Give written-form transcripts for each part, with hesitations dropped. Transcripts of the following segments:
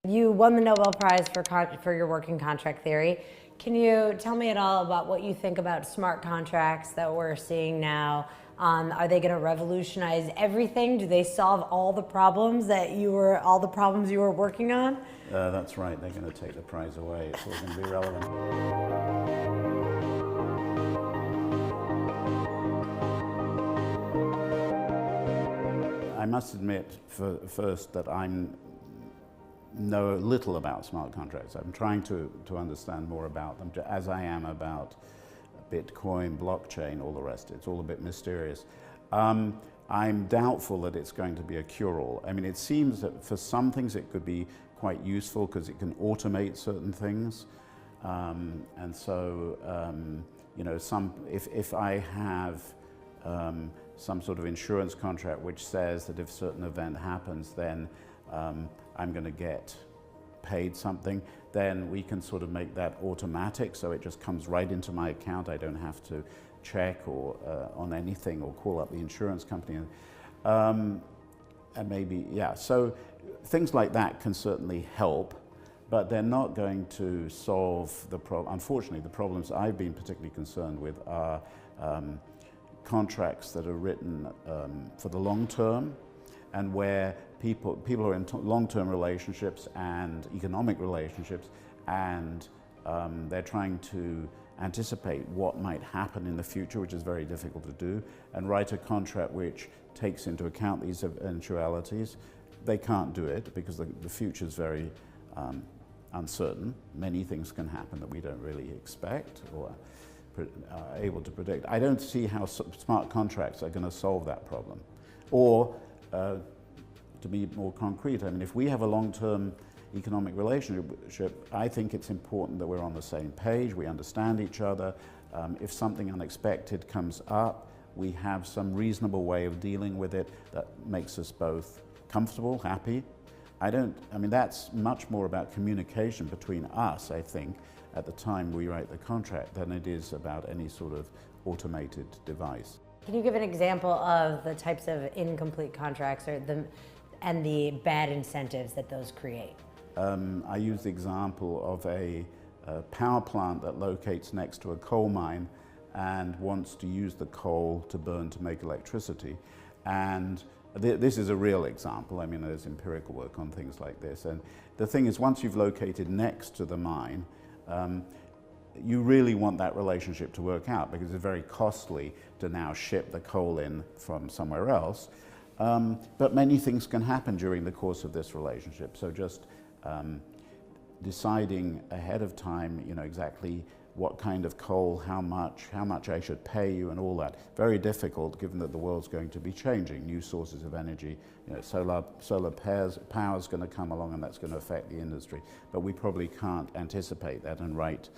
You won the Nobel Prize for your work in contract theory. Can you tell me at all about what you think about smart contracts that we're seeing now? Are they going to revolutionize everything? Do they solve all the problems you were working on? That's right. They're going to take the prize away. It's all going to be irrelevant. I must admit first that I know little about smart contracts. I'm trying to understand more about them, as I am about Bitcoin, blockchain, all the rest. It's all a bit mysterious. I'm doubtful that it's going to be a cure-all. I mean, it seems that for some things it could be quite useful because it can automate certain things. And so, you know, if I have some sort of insurance contract which says that if a certain event happens, then I'm going to get paid something, then we can sort of make that automatic, so it just comes right into my account. I don't have to check or on anything or call up the insurance company. And maybe, yeah, so things like that can certainly help, but they're not going to solve the problem. Unfortunately, the problems I've been particularly concerned with are contracts that are written for the long term, and where people are in long-term relationships and economic relationships, and they're trying to anticipate what might happen in the future, which is very difficult to do, and write a contract which takes into account these eventualities. They can't do it because the future is very uncertain. Many things can happen that we don't really expect or are able to predict. I don't see how smart contracts are going to solve that problem. Or, to be more concrete, I mean, if we have a long-term economic relationship, I think it's important that we're on the same page, we understand each other. If something unexpected comes up, we have some reasonable way of dealing with it that makes us both comfortable, happy. I mean, that's much more about communication between us, I think, at the time we write the contract than it is about any sort of automated device. Can you give an example of the types of incomplete contracts and the bad incentives that those create? I use the example of a power plant that locates next to a coal mine and wants to use the coal to burn to make electricity. And this is a real example. I mean, there's empirical work on things like this. And the thing is, once you've located next to the mine, you really want that relationship to work out because it's very costly to now ship the coal in from somewhere else. But many things can happen during the course of this relationship. So just deciding ahead of time, you know, exactly what kind of coal, how much I should pay you and all that. Very difficult given that the world's going to be changing. New sources of energy, you know, solar power is going to come along and that's going to affect the industry. But we probably can't anticipate that and write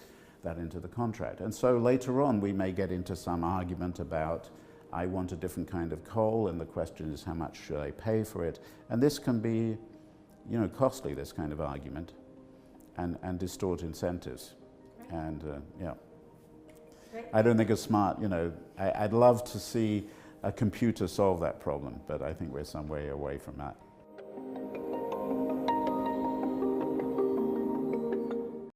that into the contract. And so later on we may get into some argument about I want a different kind of coal and the question is how much should I pay for it. And this can be, you know, costly, this kind of argument, and distort incentives. And yeah, I don't think it's smart, you know, I'd love to see a computer solve that problem, but I think we're some way away from that.